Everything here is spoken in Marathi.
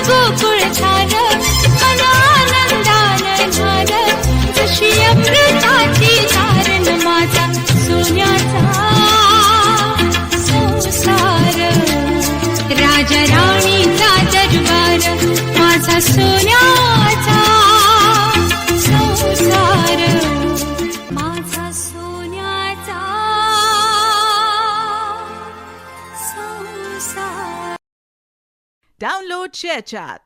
गोकुळ झाल मन आनंदानं झालं जशी अमृताची धारण माझा सोन्याचा संसार राजा राणीचा दरबार माझा सोन्याचा संसार माझा सोन्याचा संसार. Download ShareChat.